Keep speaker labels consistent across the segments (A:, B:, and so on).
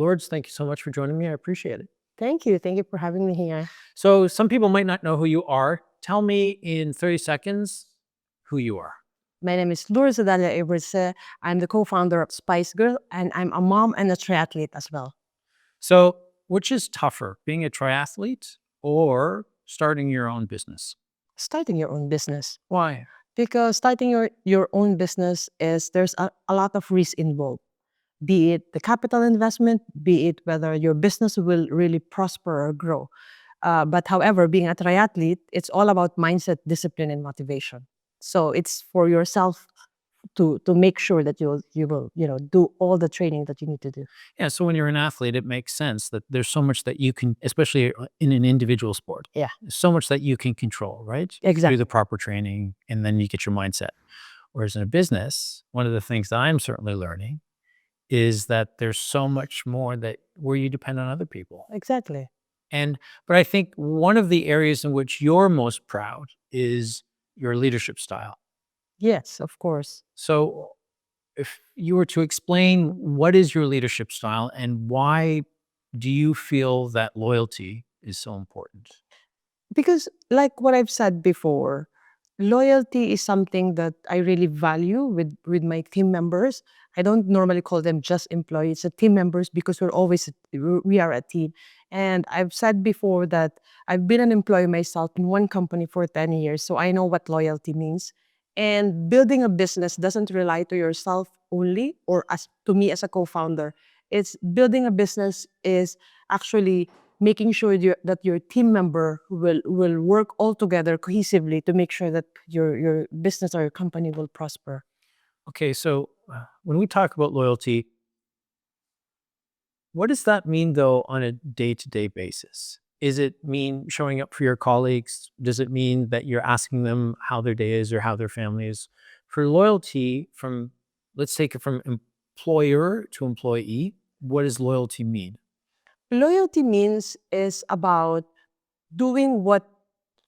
A: Lourdes, thank you so much for joining me. I appreciate it.
B: Thank you. Thank you for having me here.
A: So some people might not know who you are. Tell me in 30 seconds who you are.
B: My name is Lourds Adalia-Evertse. I'm the co-founder of Spice Girl, and I'm a mom and a triathlete as well.
A: So which is tougher, being a triathlete or starting your own business?
B: Starting your own business.
A: Why?
B: Because starting your own business there's a lot of risk involved. Be it the capital investment, be it whether your business will really prosper or grow. But however, being a triathlete, it's all about mindset, discipline, and motivation. So it's for yourself to make sure that you will do all the training that you need to do.
A: Yeah, so when you're an athlete, it makes sense that there's so much that you can, especially in an individual sport,
B: Yeah,
A: so much that you can control, right? Do
B: exactly.
A: the proper training and then you get your mindset. Whereas in a business, one of the things that I'm certainly learning is that there's so much more that where you depend on other people.
B: Exactly.
A: But I think one of the areas in which you're most proud is your leadership style.
B: Yes, of course.
A: So if you were to explain what is your leadership style and why do you feel that loyalty is so important?
B: Because like what I've said before, loyalty is something that I really value with my team members. I don't normally call them just employees, team members, because we are a team. And I've said before that I've been an employee myself in one company for 10 years, so I know what loyalty means. And building a business doesn't rely to yourself only, or as to me as a co-founder. It's building a business is actually making sure that your team member will work all together cohesively to make sure that your business or your company will prosper.
A: Okay, so when we talk about loyalty, what does that mean though on a day-to-day basis? Is it mean showing up for your colleagues? Does it mean that you're asking them how their day is or how their family is? For loyalty from, let's take it from employer to employee, what does loyalty mean?
B: Loyalty means is about doing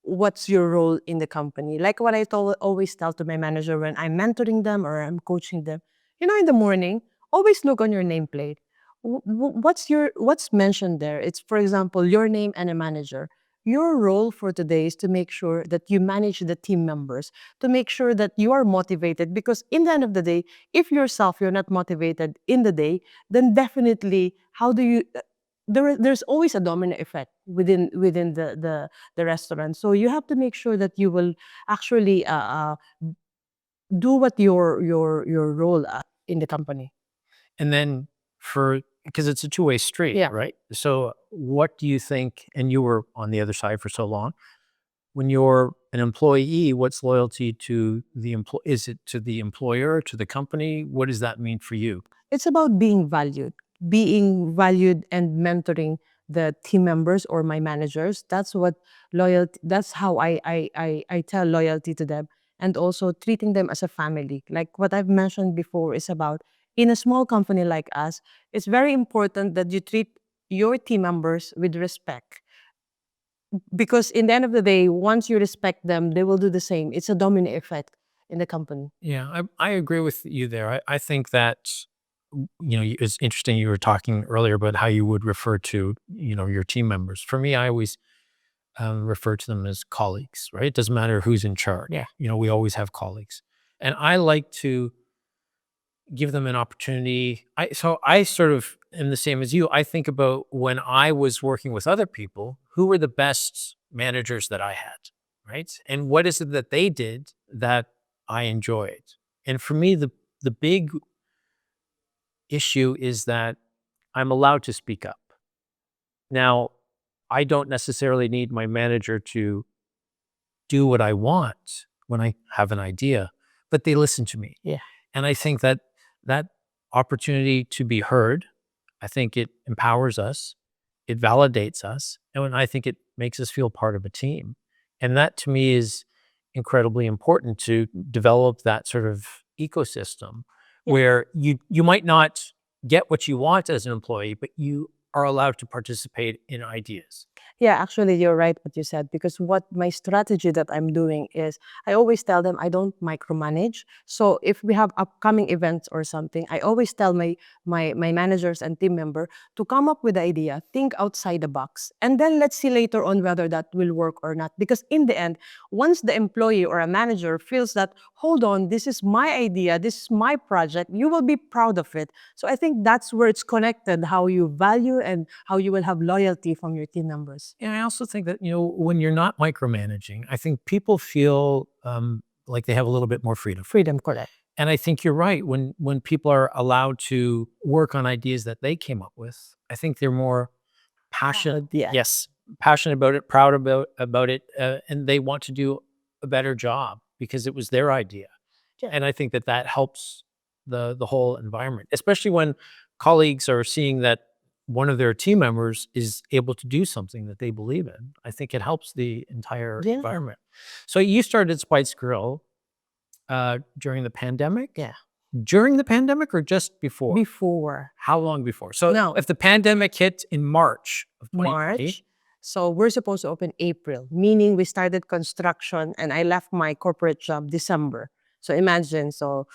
B: what's your role in the company. Like what always tell to my manager when I'm mentoring them or I'm coaching them. In the morning, always look on your nameplate. What's mentioned there? It's, for example, your name and a manager. Your role for today is to make sure that you manage the team members, to make sure that you are motivated. Because in the end of the day, if you're not motivated in the day, then definitely how do you there's always a domino effect within the restaurant. So you have to make sure that you will actually do what your role in the company.
A: And then because it's a two-way street,
B: Yeah.
A: right? So what do you think, and you were on the other side for so long, when you're an employee, what's loyalty to the is it to the employer, to the company? What does that mean for you?
B: It's about being valued and mentoring the team members or my managers. That's what loyalty. That's how I tell loyalty to them, and also treating them as a family. Like what I've mentioned before is about in a small company like us, it's very important that you treat your team members with respect. Because in the end of the day, once you respect them, they will do the same. It's a domino effect in the company.
A: Yeah, I agree with you there. I think that, it's interesting you were talking earlier about how you would refer to, your team members. For me, I always refer to them as colleagues, right? It doesn't matter who's in charge.
B: Yeah.
A: We always have colleagues. And I like to give them an opportunity. So I sort of am the same as you. I think about when I was working with other people, who were the best managers that I had, right? And what is it that they did that I enjoyed? And for me, the big issue is that I'm allowed to speak up. Now, I don't necessarily need my manager to do what I want when I have an idea, but they listen to me.
B: Yeah.
A: And I think that that opportunity to be heard, I think it empowers us, it validates us, and I think it makes us feel part of a team. And that to me is incredibly important to develop that sort of ecosystem
B: Yeah.
A: where you might not get what you want as an employee, but you are allowed to participate in ideas.
B: Yeah, actually, you're right what you said, because what my strategy that I'm doing is I always tell them I don't micromanage. So if we have upcoming events or something, I always tell my managers and team member to come up with the idea, think outside the box, and then let's see later on whether that will work or not. Because in the end, once the employee or a manager feels that, hold on, this is my idea, this is my project, you will be proud of it. So I think that's where it's connected, how you value and how you will have loyalty from your team members.
A: And I also think that, when you're not micromanaging, I think people feel like they have a little bit more freedom.
B: Freedom, correct.
A: And I think you're right. When people are allowed to work on ideas that they came up with, I think they're more passionate.
B: Yeah.
A: Yes, passionate about it, proud about it, and they want to do a better job because it was their idea.
B: Yeah.
A: And I think that that helps the whole environment, especially when colleagues are seeing that one of their team members is able to do something that they believe in. I think it helps the entire
B: Yeah.
A: environment. So you started Spice Grill during the pandemic?
B: Yeah.
A: During the pandemic or just before?
B: Before
A: How long before? So
B: No.
A: if the pandemic hit in March of 2020,
B: March. So we're supposed to open April, meaning we started construction and I left my corporate job December. So imagine, so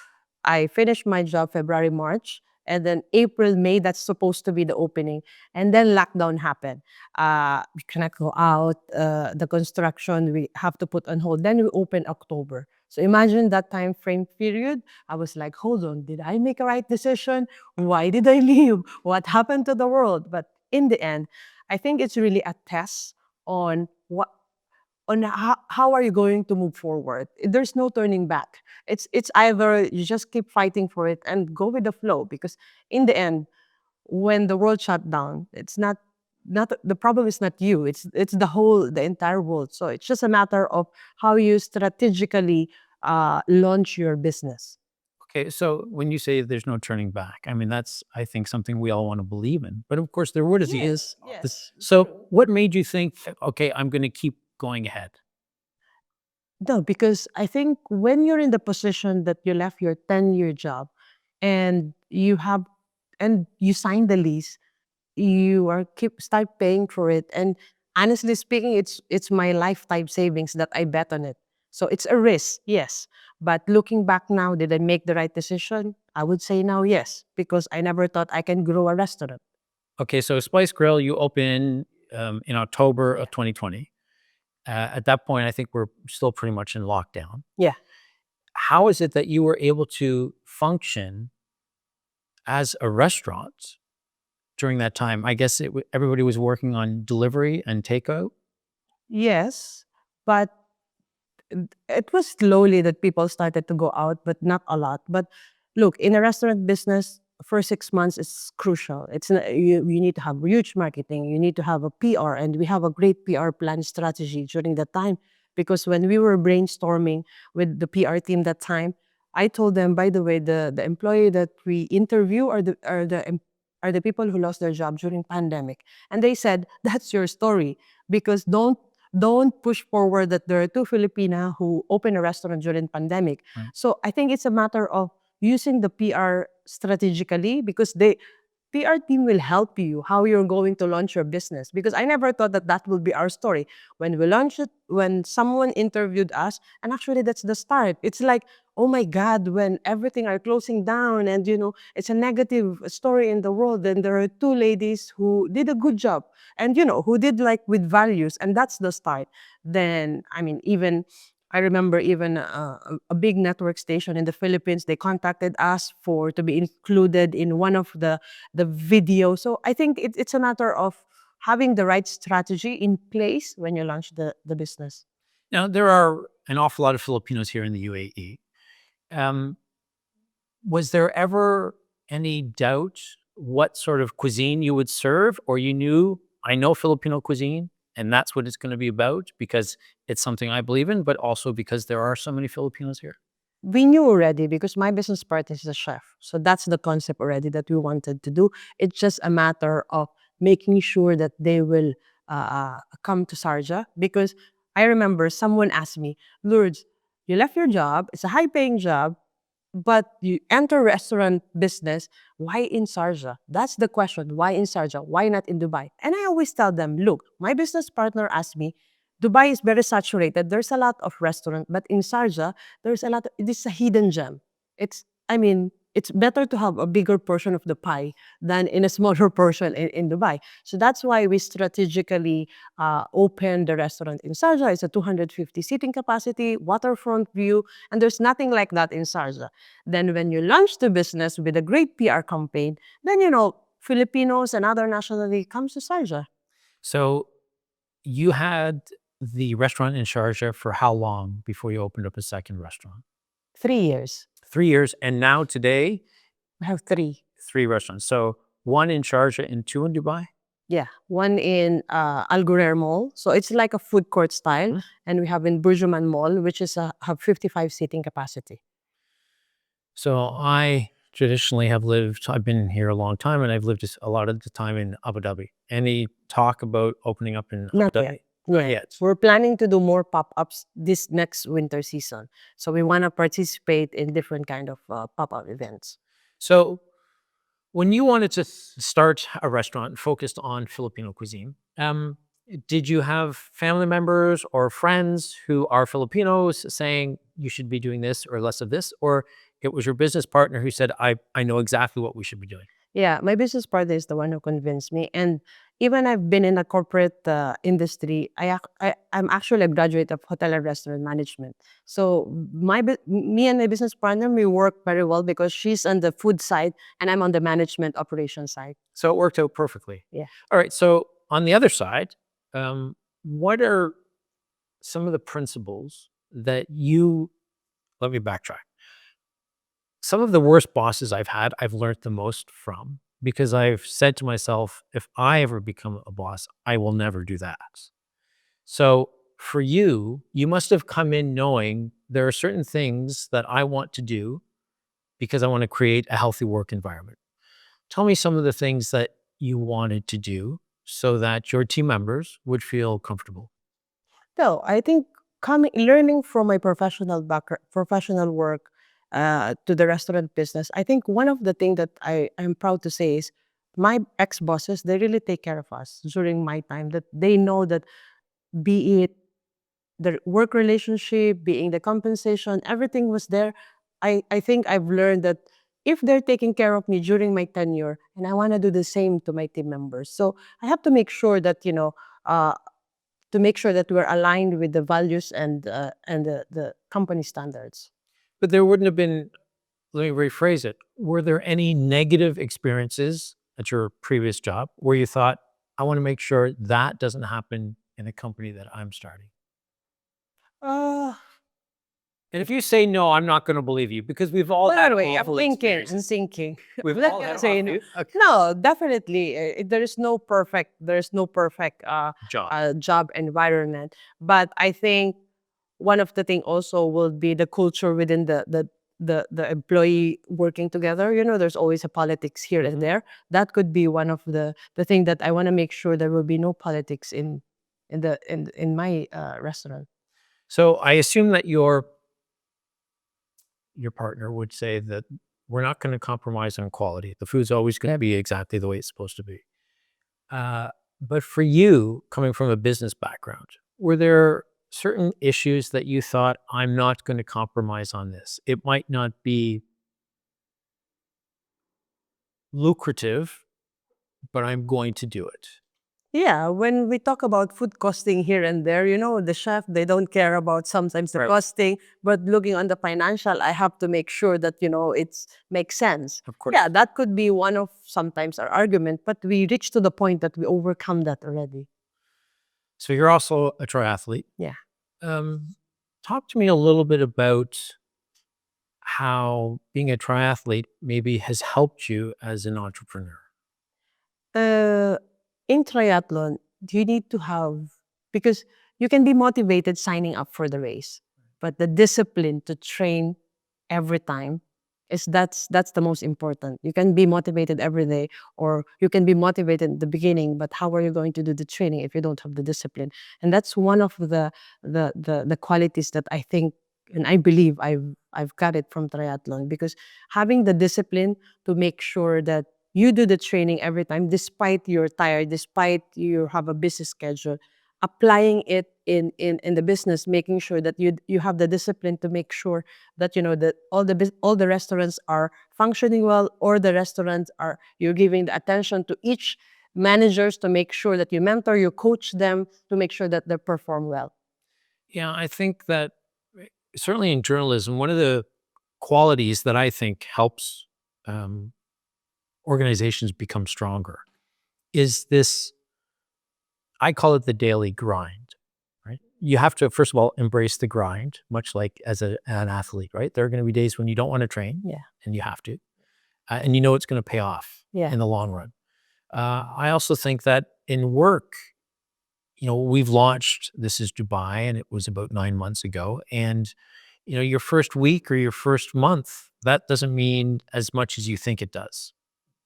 B: I finished my job February, March, and then April, May, that's supposed to be the opening. And then lockdown happened. We cannot go out, the construction, we have to put on hold. Then we open October. So imagine that time frame period. I was like, hold on, did I make a right decision? Why did I leave? What happened to the world? But in the end, I think it's really a test on how are you going to move forward. There's no turning back. It's either you just keep fighting for it and go with the flow, because in the end, when the world shut down, it's not the problem is not you. It's the entire world. So it's just a matter of how you strategically launch your business.
A: okay, so when you say there's no turning back, I mean, that's, I think, something we all want to believe in. But of course, there would is
B: Yes.
A: So what made you think, okay, I'm going to keep going ahead?
B: No, because I think when you're in the position that you left your 10-year job and you sign the lease, you are keep start paying for it. And honestly speaking, it's my lifetime savings that I bet on it. So it's a risk, yes. But looking back now, did I make the right decision? I would say now yes, because I never thought I can grow a restaurant.
A: Okay, so Spice Grill, you open in October of 2020. At that point, I think we're still pretty much in lockdown.
B: Yeah.
A: How is it that you were able to function as a restaurant during that time? I guess everybody was working on delivery and takeout.
B: Yes, but it was slowly that people started to go out, but not a lot. But look, in a restaurant business, for 6 months is crucial. You need to have huge marketing. You need to have a PR, and we have a great PR plan strategy during that time. Because when we were brainstorming with the PR team that time, I told them, by the way, the employee that we interview are the people who lost their job during pandemic, and they said that's your story, because don't push forward that there are two Filipina who open a restaurant during pandemic.
A: Right.
B: So I think it's a matter of using the PR strategically, because PR team will help you how you're going to launch your business. Because I never thought that that will be our story. When we launched it, when someone interviewed us, and actually that's the start. It's like, oh my God, when everything are closing down and it's a negative story in the world, then there are two ladies who did a good job and who did like with values, and that's the start. Then I mean, even I remember even a big network station in the Philippines, they contacted us for to be included in one of the video. So I think it's a matter of having the right strategy in place when you launch the business.
A: Now, there are an awful lot of Filipinos here in the UAE. Um, was there ever any doubt what sort of cuisine you would serve, or you knew, I know Filipino cuisine, and that's what it's going to be about because it's something I believe in, but also because there are so many Filipinos here?
B: We knew already because my business partner is a chef. So that's the concept already that we wanted to do. It's just a matter of making sure that they will come to Sarja, because I remember someone asked me, Lourdes, you left your job, it's a high paying job, But you enter restaurant business, why in Sharjah? That's the question. Why in Sharjah? Why not in Dubai? And I always tell them, look, my business partner asked me, Dubai is very saturated. There's a lot of restaurant, but in Sharjah, there's a lot. This is a hidden gem. I mean, it's better to have a bigger portion of the pie than in a smaller portion in Dubai. So that's why we strategically opened the restaurant in Sharjah. It's a 250 seating capacity, waterfront view, and there's nothing like that in Sharjah. Then when you launch the business with a great PR campaign, then Filipinos and other nationality comes to Sharjah.
A: So you had the restaurant in Sharjah for how long before you opened up a second restaurant?
B: 3 years.
A: 3 years. And now today,
B: We have three.
A: 3 restaurants. So one in Sharjah and 2 in Dubai?
B: Yeah, one in Al Ghurair Mall. So it's like a food court style.
A: Mhm.
B: And we have in Burjuman Mall, which is have 55 seating capacity.
A: So I traditionally I've been here a long time, and I've lived a lot of the time in Abu Dhabi. Any talk about opening up in Abu
B: Not
A: Dhabi?
B: yet. Not
A: yet.
B: We're planning to do more pop-ups this next winter season. So we want to participate in different kind of pop-up events.
A: So when you wanted to start a restaurant focused on Filipino cuisine, did you have family members or friends who are Filipinos saying you should be doing this or less of this? Or it was your business partner who said, I know exactly what we should be doing?
B: Yeah, my business partner is the one who convinced me. And even I've been in a corporate industry, I'm actually a graduate of hotel and restaurant management. So me and my business partner, we work very well because she's on the food side and I'm on the management operation side.
A: So it worked out perfectly.
B: Yeah.
A: All right. So on the other side, what are some of the principles that let me backtrack. Some of the worst bosses I've had, I've learned the most from, because I've said to myself, if I ever become a boss, I will never do that. So for you, you must have come in knowing there are certain things that I want to do because I want to create a healthy work environment. Tell me some of the things that you wanted to do so that your team members would feel comfortable.
B: No, I think learning from my professional work to the restaurant business, I think one of the things that I'm proud to say is my ex-bosses, they really take care of us during my time, that they know that be it the work relationship, being the compensation, everything was there. I think I've learned that if they're taking care of me during my tenure, and I want to do the same to my team members. So I have to make sure that, uh, we're aligned with the values and the company standards.
A: But there wouldn't have been, let me rephrase it. Were there any negative experiences at your previous job where you thought, I want to make sure that doesn't happen in a company that I'm starting?
B: Uh,
A: And if you say no, I'm not going to believe you, because we've all
B: but
A: had
B: anyway, I'm
A: awful
B: thinking,
A: experiences. We've
B: I'm not
A: all
B: gonna
A: had
B: say
A: awful
B: no. Definitely, there's no perfect
A: job.
B: job environment. But I think one of the thing also will be the culture within the employee working together. There's always a politics here and there. That could be one of the thing that I want to make sure there will be no politics in my restaurant.
A: So I assume that your partner would say that we're not going to compromise on quality. The food's always going to be exactly the way it's supposed to be. But for you, coming from a business background, were there certain issues that you thought, I'm not going to compromise on this? It might not be lucrative, but I'm going to do it.
B: Yeah, when we talk about food costing here and there, the chef, they don't care about sometimes the
A: Right.
B: costing, but looking on the financial, I have to make sure that, it's makes sense.
A: Of course.
B: Yeah, that could be one of sometimes our argument, but we reach to the point that we overcome that already.
A: So you're also a triathlete.
B: Yeah.
A: Talk to me a little bit about how being a triathlete maybe has helped you as an entrepreneur.
B: Uh, in triathlon, you need to have, because you can be motivated signing up for the race, but the discipline to train every time that's the most important. You can be motivated every day, or you can be motivated in the beginning, but how are you going to do the training if you don't have the discipline? And that's one of the qualities that I think and I believe I've got it from triathlon, because having the discipline to make sure that you do the training every time, despite you're tired, despite you have a busy schedule, applying it in the business, making sure that you have the discipline to make sure that that all the restaurants are functioning well, or the restaurants are, you're giving the attention to each managers to make sure that you mentor, you coach them to make sure that they perform well.
A: Yeah, I think that certainly in journalism, one of the qualities that I think helps um, organizations become stronger is this. I call it the daily grind. Right? You have to first of all embrace the grind, much like as an athlete. Right? There are going to be days when you don't want to train,
B: Yeah.
A: and you have to, and you know it's going to pay off
B: Yeah.
A: in the long run. I also think that in work, we've launched This is Dubai, and it was about 9 months ago. And, your first week or your first month, that doesn't mean as much as you think it does.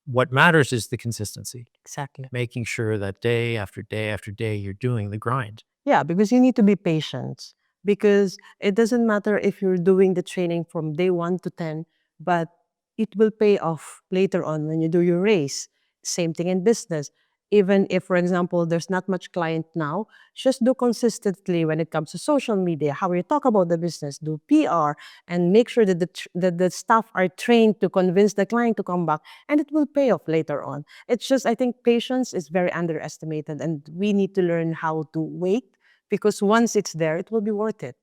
A: What matters is the consistency,
B: Exactly.
A: making sure that day after day after day, you're doing the grind.
B: Yeah, because you need to be patient. Because it doesn't matter if you're doing the training from day 1 to 10, but it will pay off later on when you do your race. Same thing in business. Even if, for example, there's not much client now, just do consistently when it comes to social media, how you talk about the business, do PR, and make sure that that the staff are trained to convince the client to come back, and it will pay off later on. It's just, I think patience is very underestimated, and we need to learn how to wait, because once it's there, it will be worth it.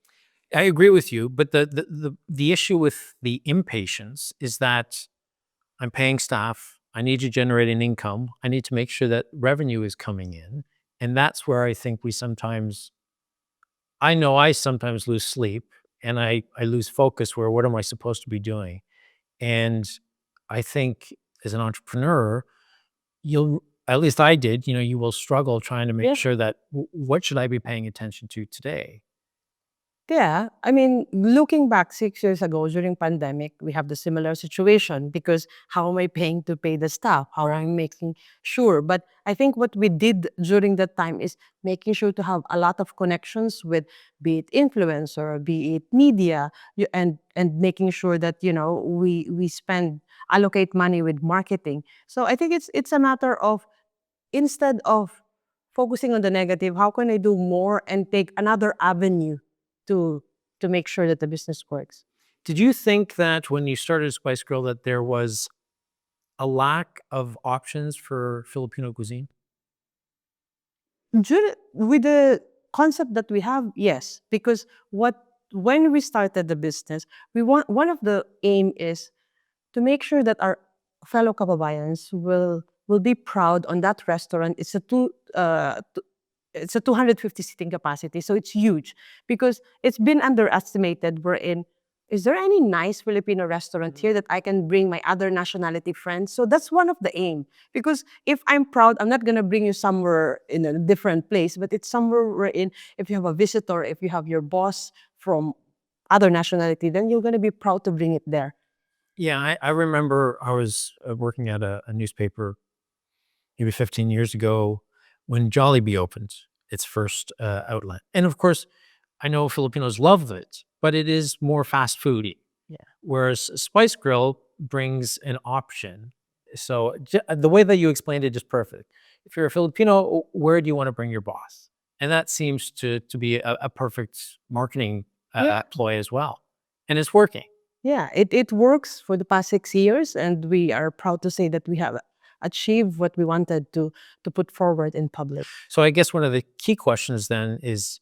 A: I agree with you, but the issue with the impatience is that I'm paying staff. I need to generate an income. I need to make sure that revenue is coming in. And that's where I think I know I sometimes lose sleep, and I lose focus where what am I supposed to be doing? And I think as an entrepreneur, at least I did, you will struggle trying to make
B: Yeah.
A: sure that what should I be paying attention to today?
B: Yeah, I mean, looking back 6 years ago during pandemic, we have the similar situation, because how am I paying to pay the staff? How am I making sure? But I think what we did during that time is making sure to have a lot of connections with, be it influencer, be it media, and making sure that we allocate money with marketing. So I think it's a matter of, instead of focusing on the negative, how can I do more and take another avenue to make sure that the business works?
A: Did you think that when you started Spice Girl that there was a lack of options for Filipino cuisine?
B: With the concept that we have, yes, because when we started the business, we want, one of the aim is to make sure that our fellow kababayans will be proud on that restaurant. It's a 250 seating capacity, so it's huge, because it's been underestimated. We're in. Is there any nice Filipino restaurant here that I can bring my other nationality friends? So that's one of the aim. Because if I'm proud, I'm not gonna bring you somewhere in a different place, but it's somewhere we're in. If you have a visitor, if you have your boss from other nationality, then you're gonna be proud to bring it there.
A: Yeah, I remember I was working at a newspaper maybe 15 years ago when Jollibee opened its first outlet. And of course, I know Filipinos love it, but it is more fast foody.
B: Yeah.
A: Whereas Spice Grill brings an option. So the way that you explained it is perfect. If you're a Filipino, where do you want to bring your boss? And that seems to be a perfect marketing
B: Yeah.
A: ploy as well. And it's working.
B: Yeah, it works for the past 6 years, and we are proud to say that we have achieved what we wanted to put forward in public.
A: So I guess one of the key questions then is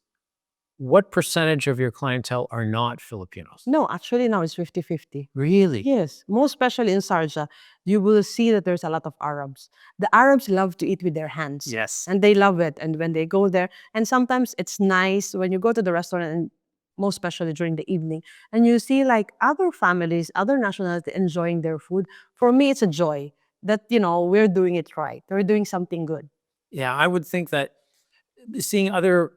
A: what percentage of your clientele are not Filipinos?
B: No, actually now it's 50-50.
A: Really?
B: Yes, most especially in Sharjah, you will see that there's a lot of Arabs. The Arabs love to eat with their hands.
A: Yes.
B: And they love it. And when they go there, and sometimes it's nice when you go to the restaurant, and most especially during the evening, and you see like other families, other nationalities enjoying their food. For me, it's a joy that, we're doing it right. We're doing something good.
A: Yeah, I would think that seeing other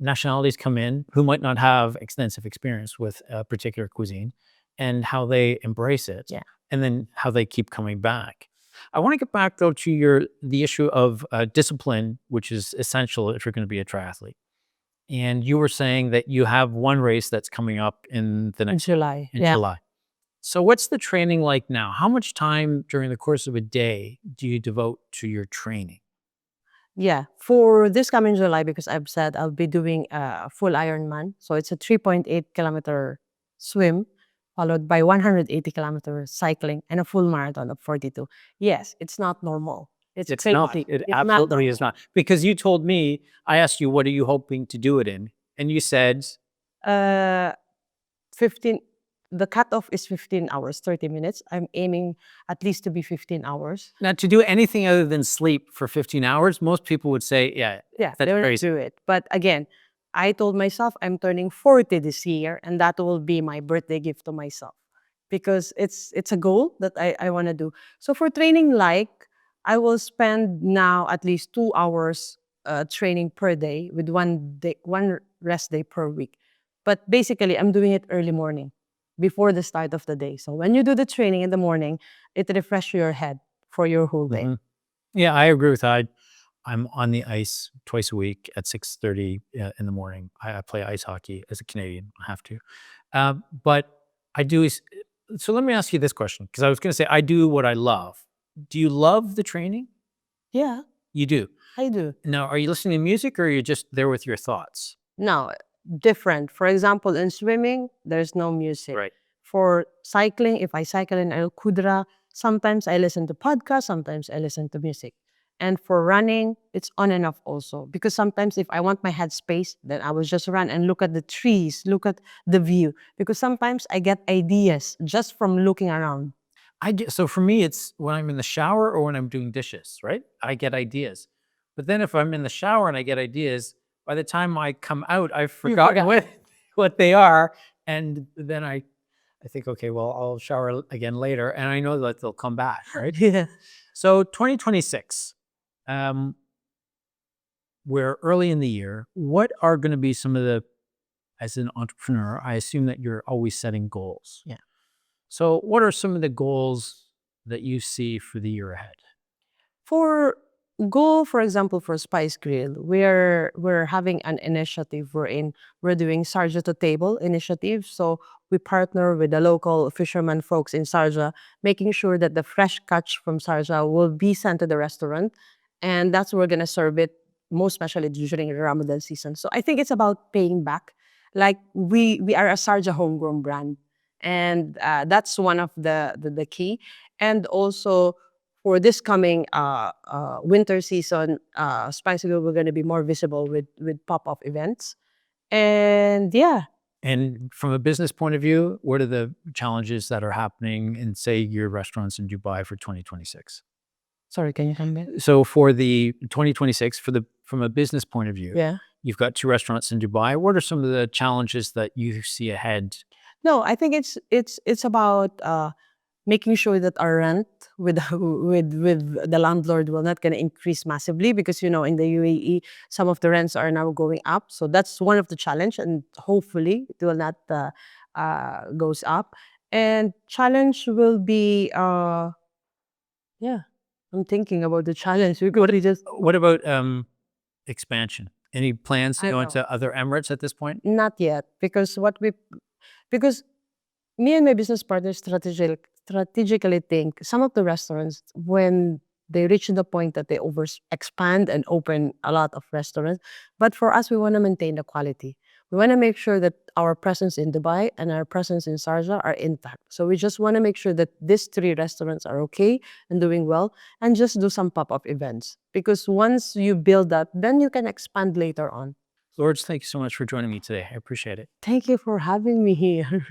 A: nationalities come in who might not have extensive experience with a particular cuisine and how they embrace it,
B: Yeah.
A: and then how they keep coming back. I want to get back though to the issue of discipline, which is essential if you're going to be a triathlete. And you were saying that you have one race that's coming up in the
B: In
A: next
B: July.
A: in
B: Yeah.
A: July. So what's the training like now? How much time during the course of a day do you devote to your training?
B: Yeah. For this coming July, because I've said I'll be doing a full Ironman. So it's a 3.8 kilometer swim, followed by 180 kilometers cycling and a full marathon of 42. Yes, it's not normal. It's
A: It's not.
B: crazy.
A: It
B: It's not
A: absolutely is not. Because you told me, I asked you, what are you hoping to do it in? And you said,
B: uh 15, the cutoff is 15 hours, 30 minutes. I'm aiming at least to be 15 hours.
A: now to do anything other than sleep for 15 hours, most people would say, yeah,
B: Yeah,
A: that's
B: they will
A: crazy.
B: do it. But again, I told myself I'm turning 40 this year, and that will be my birthday gift to myself because it's a goal that I want to do. So for training, like I will spend now at least 2 hours training per day with one rest day per week. But basically, I'm doing it early morning before the start of the day. So when you do the training in the morning, it refreshes your head for your whole day.
A: Mhm. Yeah, I agree with that. I'm on the ice twice a week at 6:30 in the morning. I play ice hockey as a Canadian. I have to. But I do. So let me ask you this question, because I was going to say, I do what I love. Do you love the training?
B: Yeah,
A: You do.
B: I do.
A: Now, are you listening to music or are you just there with your thoughts?
B: No, different. For example, in swimming, there's no music.
A: Right.
B: For cycling, if I cycle in El Kudra, sometimes I listen to podcasts, sometimes I listen to music. And for running, it's on and off also. Because sometimes if I want my head space, then I will just run and look at the trees, look at the view. Because sometimes I get ideas just from looking around.
A: So for me, it's when I'm in the shower or when I'm doing dishes, right? I get ideas. But then if I'm in the shower and I get ideas, by the time I come out, I've forgotten
B: forgot.
A: what they are. And then I think, okay, well, I'll shower again later. And I know that they'll come back, right?
B: Yeah.
A: So 2026, um, we're early in the year. What are going to be some of as an entrepreneur, I assume that you're always setting goals.
B: Yeah.
A: So what are some of the goals that you see for the year ahead?
B: For example, for Spice Grill, we're having an initiative wherein we're doing Sarja to Table initiative. So we partner with the local fishermen folks in Sarja, making sure that the fresh catch from Sarja will be sent to the restaurant, and that's where we're gonna serve it, most especially during the Ramadan season. So I think it's about paying back. Like we are a Sarja homegrown brand, and that's one of the key, and also for this coming winter season, Spicy Girl, we're going to be more visible with pop-up events. And yeah.
A: And from a business point of view, what are the challenges that are happening in, say, your restaurants in Dubai for 2026?
B: Sorry, can you come back?
A: So for the 2026, from a business point of view,
B: Yeah.
A: you've got 2 restaurants in Dubai. What are some of the challenges that you see ahead?
B: No, I think it's about making sure that our rent with with the landlord will not gonna increase massively because in the UAE some of the rents are now going up. So that's one of the challenge, and hopefully it will not goes up. And challenge will be yeah. I'm thinking about the challenge. We could just
A: What about expansion? Any plans to
B: I
A: go
B: know.
A: into other Emirates at this point?
B: Not yet because me and my business partners strategically think some of the restaurants, when they reach the point that they over expand and open a lot of restaurants, but for us we want to maintain the quality. We want to make sure that our presence in Dubai and our presence in Sharjah are intact. So we just want to make sure that these 3 restaurants are okay and doing well, and just do some pop-up events, because once you build that, then you can expand later on.
A: Lourdes, thank you so much for joining me today. I appreciate it.
B: Thank you for having me here.